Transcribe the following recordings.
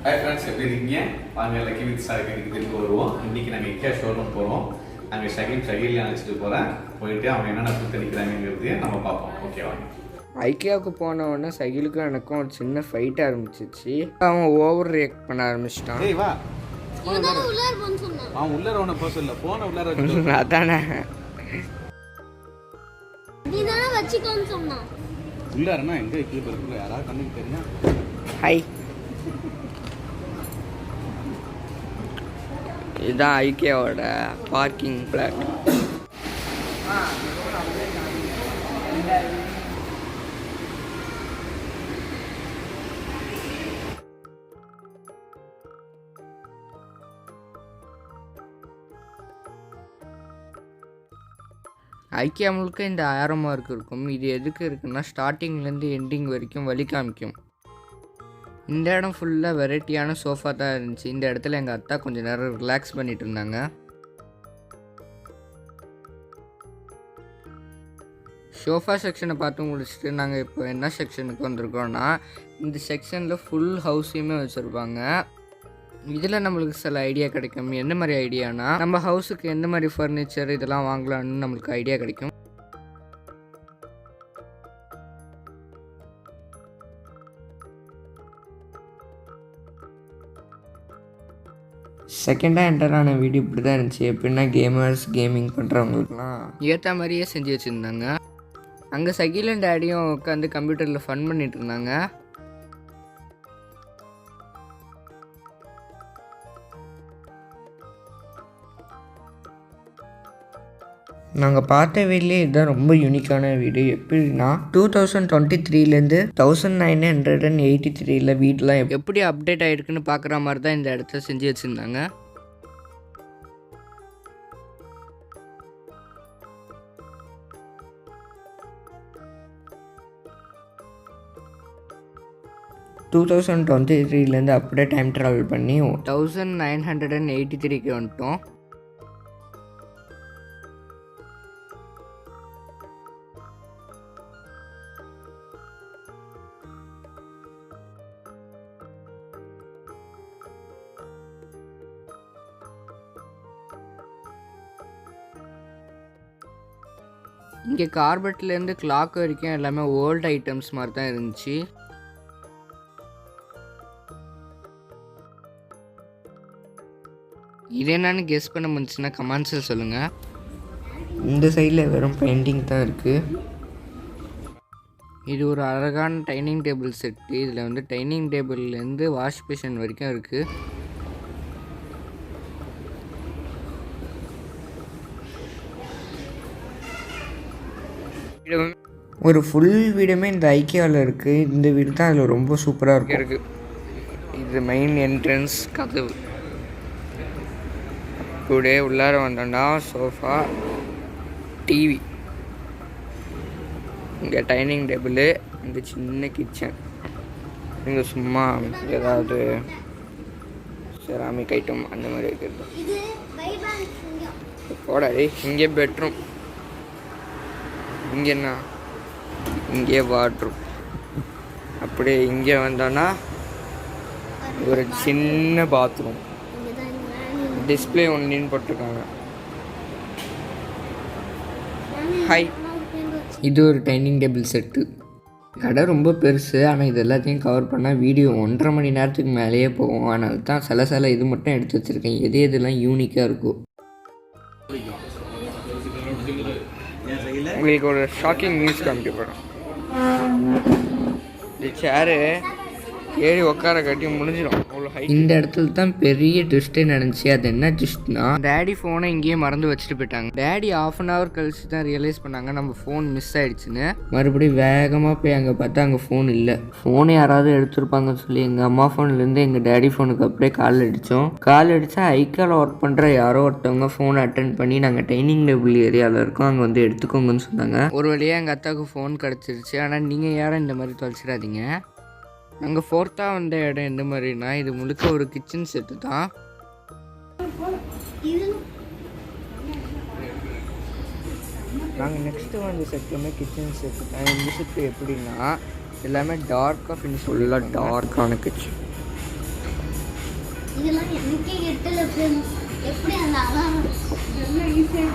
Hi friends, எப்படி இருக்கீங்க? வாங்க லக்கி வித் சாரிக்கு திரும்ப வருவோம். இன்றைக்கி நாங்கள் IKEA ஷோரூம் போகிறோம். நாங்கள் ஷகில் அழைச்சிட்டு போகிறேன். போயிட்டு அவங்க என்னென்ன கொடுத்துருக்கிறாங்கிறதையும் நம்ம பார்ப்போம். ஓகேவா? ஐக்கியாவுக்கு போன உடனே சகிலுக்கும் எனக்கும் ஒரு சின்ன ஃபைட் ஆரம்பிச்சிச்சு. அவன் ஓவர் ரியாக்ட் பண்ண ஆரம்பிச்சிட்டான். ஏய் வா, அவன் உள்ளார ஒன்று போக சொல்ல, போன உள்ளார அதானே உள்ளாரனா எங்கே கீழே இருக்குல்ல, யாராவது கண்ணுக்கு தெரிஞ்சா. ஹை, இதுதான் ஐக்கியாவோட பார்க்கிங் பிளாட். ஐக்கியா முழுக்க இந்த 1000 மார்க் இருக்கும். இது எதுக்கு இருக்குன்னா ஸ்டார்டிங்லேருந்து எண்டிங் வரைக்கும் வழி காமிக்கும். இந்த இடம் ஃபுல்லாக வெரைட்டியான சோஃபா தான் இருந்துச்சு. இந்த இடத்துல எங்கள் அத்தா கொஞ்சம் நேரம் ரிலாக்ஸ் பண்ணிட்டு இருந்தாங்க. சோஃபா செக்ஷனை பார்த்து முடிச்சுட்டு நாங்கள் இப்போ என்ன செக்ஷனுக்கு வந்திருக்கோன்னா, இந்த செக்ஷனில் ஃபுல் ஹவுஸையுமே வச்சுருப்பாங்க. இதில் நம்மளுக்கு சில ஐடியா கிடைக்கும். எந்த மாதிரி ஐடியானா, நம்ம ஹவுஸுக்கு எந்த மாதிரி ஃபர்னிச்சர் இதெல்லாம் வாங்கலான்னு நம்மளுக்கு ஐடியா கிடைக்கும். செகண்டாக என்டரான வீடியோ இப்படி தான் இருந்துச்சு. எப்படின்னா கேமிங் பண்ணுறவங்களுக்குலாம் ஏற்ற மாதிரியே செஞ்சு வச்சுருந்தாங்க. அங்கே சகிலும் டேடியும் உட்காந்து கம்ப்யூட்டரில் ஃபன் பண்ணிகிட்டு இருந்தாங்க. நாங்கள் பார்த்த வீட்லேயே இதுதான் ரொம்ப யூனிக்கான வீடு. எப்படின்னா 2023லேருந்து 1983 வீடெலாம் எப்படி அப்டேட் ஆகிருக்குன்னு பார்க்குற மாதிரி தான் இந்த இடத்த செஞ்சு வச்சுருந்தாங்க. லேருந்து அப்படியே டைம் ட்ராவல் பண்ணி 1983க்கு வந்துட்டோம். இங்கே கார்பெட்லேருந்து கிளாக் வரைக்கும் எல்லாமே ஓல்டு ஐட்டம்ஸ் மாதிரி தான் இருந்துச்சு. இது என்னன்னு கெஸ் பண்ண முடிஞ்சுன்னா கமெண்ட்ஸில் சொல்லுங்கள். இந்த சைடில் வெறும் பெயிண்டிங் தான் இருக்குது. இது ஒரு அழகான டைனிங் டேபிள் செட்டு. இதில் வந்து டைனிங் டேபிள்லேருந்து வாஷ் பேஷன் வரைக்கும் இருக்குது. ஒரு ஃபுல் வீடுமே இந்த ஐக்கியாவில் இருக்குது. இந்த வீடு தான் அதில் ரொம்ப சூப்பராக இருக்குது. இது மெயின் என்ட்ரன்ஸ் கதவு. இப்படியே உள்ளார வந்தோம்னா சோஃபா, டிவி, இங்கே டைனிங் டேபிள், இந்த சின்ன கிச்சன். இங்கே சும்மா ஏதாவது செராமிக் ஐட்டம் அந்த மாதிரி வைக்கிறது. போடாது. இங்கே பெட்ரூம், இங்கே என்ன, இங்கே வாட்ரூம். அப்படியே இங்கே வந்தோன்னா ஒரு சின்ன பாத்ரூம், டிஸ்பிளே ஒன்றின்னு போட்டிருக்காங்க. ஹாய், இது ஒரு டைனிங் டேபிள் செட்டு. கடை ரொம்ப பெருசு, ஆனால் இது எல்லாத்தையும் கவர் பண்ணால் வீடியோ 1.5 மணி நேரத்துக்கு மேலேயே போகும். அதனால தான் சில இது மட்டும் எடுத்து வச்சுருக்கேன். எதெல்லாம் யூனிக்காக இருக்கும். உங்களுக்கு ஒரு ஷாக்கிங் நியூஸ் காமிக்க போகிறோம். இந்த சேரு ஏறி உட்கார கட்டி முடிஞ்சிடும். இந்த இடத்துல தான் பெரிய ட்விஸ்ட்டே நடந்துச்சு. அது என்ன ட்விஸ்ட்னா, டேடி ஃபோனை இங்கேயே மறந்து வச்சுட்டு போயிட்டாங்க. டேடி 1/2 hour கழிச்சு தான் ரியலைஸ் பண்ணாங்க நம்ம ஃபோன் மிஸ் ஆகிடுச்சுன்னு. மறுபடியும் வேகமாக போய் அங்கே பார்த்தா அங்கே ஃபோன் இல்லை. ஃபோனை யாராவது எடுத்துருப்பாங்கன்னு சொல்லி எங்கள் அம்மா ஃபோன்லேருந்து எங்கள் டேடி ஃபோனுக்கு அப்படியே கால் அடித்தா ஐக்கியாவில் ஒர்க் பண்ணுற யாரோ ஒருத்தவங்க ஃபோனை அட்டென்ட் பண்ணி நாங்கள் டைனிங் டேபிள் ஏரியாவில் இருக்கோம், அங்கே வந்து எடுத்துக்கோங்கன்னு சொன்னாங்க. ஒரு வழியாக எங்கள் அத்தாவுக்கு ஃபோன் கிடச்சிருச்சு. ஆனால் நீங்கள் யாரும் இந்த மாதிரி தொலைச்சிடாதீங்க. நாங்கள் 4th வந்த இடம் எந்த மாதிரினா, இது முழுக்க ஒரு கிச்சன் செட்டு தான். நாங்கள் நெக்ஸ்ட்டு வந்த செட்டுமே கிச்சன் செட்டு தான். இந்த செட்டு எப்படின்னா எல்லாமே டார்க்காக ஃபினிஷ், ஃபுல்லாக டார்க்கான கிச்சன். இதெல்லாம் எனக்கே எட்டல ஃப்ரெண்ட்ஸ். எப்படி அந்த அலாரம் இதெல்லாம் ஈஸியாக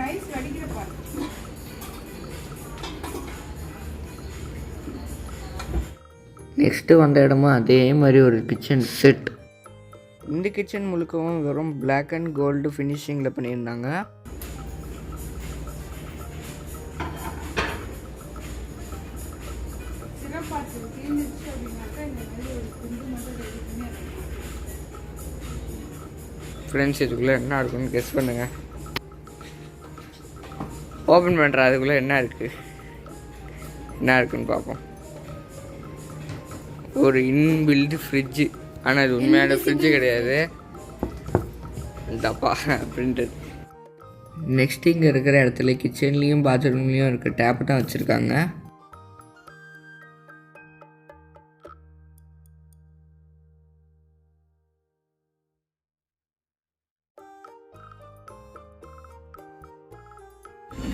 ரைஸ் வடிக்கிற பாரு. நெக்ஸ்ட்டு வந்த இடமும் அதே மாதிரி ஒரு கிச்சன் செட். இந்த கிச்சன் முழுக்கவும் வெறும் பிளாக் அண்ட் கோல்டு ஃபினிஷிங்கில் பண்ணியிருந்தாங்க. சிறப்பாக தீர்ந்துச்சு அப்படின்னாக்கா இந்த மாதிரி ஒரு குண்டு மட்டும் ரெடி பண்ணி ஃப்ரெண்ட்ஸ் இதுக்குள்ளே என்ன இருக்குன்னு கெஸ் பண்ணுங்க. ஓப்பன் பண்ணுற அதுக்குள்ளே என்ன இருக்குன்னு பார்ப்போம். ஒரு இன்பில்டு ஃப்ரிட்ஜு. ஆனால் இது உண்மையான ஃப்ரிட்ஜு கிடையாது, தப்பா பிரிண்டட். நெக்ஸ்ட் இங்கே இருக்கிற இடத்துல கிச்சன்லேயும் பாத்ரூம்லேயும் இருக்க டேப்பு தான் வச்சுருக்காங்க.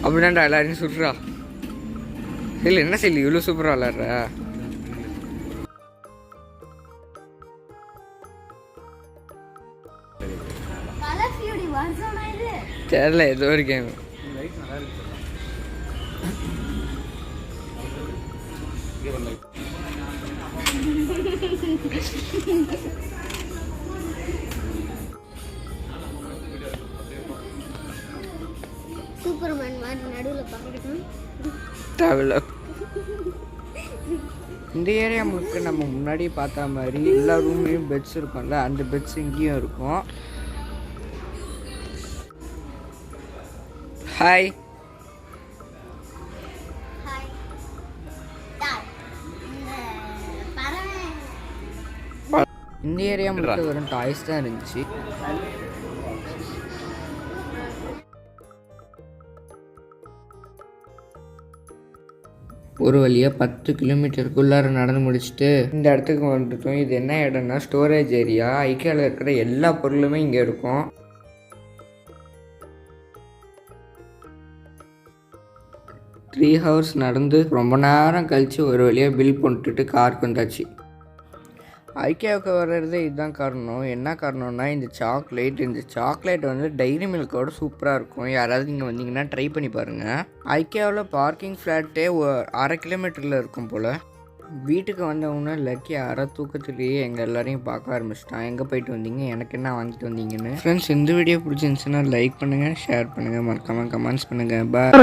அப்படின்னாண்டா எல்லாரையும் சுற்றுறா. இல்லை என்ன செய்யல இவ்வளோ சூப்பராக விளாட்ற. கலர்ஃபியூடி வருஷமா இது தெரியல ஏதோ ஒரு கேம். சூப்பர்மேன் மாதிரி நடுவில் பார்க்கணும். இந்த ஏரியா முழுக்க நம்ம முன்னாடி பார்த்த மாதிரி எல்லா ரூம்லேயும் பெட்ஸ் இருக்கும்ல, அந்த பெட்ஸ் இங்கேயும் இருக்கும். ஹாய். இந்த ஏரியா முழுக்க வெறும் டாய்ஸ் தான் இருந்துச்சு. ஒரு வழியாக 10 கிலோமீட்டருக்குள்ளார நடந்து முடிச்சுட்டு இந்த இடத்துக்கு வந்துட்டோம். இது என்ன இடம்னா ஸ்டோரேஜ் ஏரியா. ஐக்கியாவில் இருக்கிற எல்லா பொருளுமே இங்கே இருக்கும். த்ரீ ஹவர்ஸ் நடந்து ரொம்ப நேரம் கழித்து ஒரு வழியாக பில் போட்டுட்டு காருக்கு வந்தாச்சு. ஐக்கியாவுக்கு வர்றது இதுதான் காரணம். என்ன காரணம்னா இந்த சாக்லேட் வந்து டைரி மில்கோட சூப்பராக இருக்கும். யாராவது இங்கே வந்தீங்கன்னா ட்ரை பண்ணி பாருங்கள். ஐக்கியாவில் பார்க்கிங் ஃப்ளாட்டே 1/2 கிலோமீட்டரில் இருக்கும் போல். வீட்டுக்கு வந்தவங்கன்னா லக்கி அரை தூக்கத்துலேயே எங்கள் எல்லாரையும் பார்க்க ஆரம்பிச்சிட்டான். எங்கே போயிட்டு வந்தீங்க, எனக்கு என்ன வாங்கிட்டு வந்தீங்கன்னு. ஃப்ரெண்ட்ஸ், இந்த வீடியோ பிடிச்சிருந்துச்சுன்னா லைக் பண்ணுங்கள், ஷேர் பண்ணுங்கள், மறக்காமல் கமெண்ட்ஸ் பண்ணுங்கள். பாய்.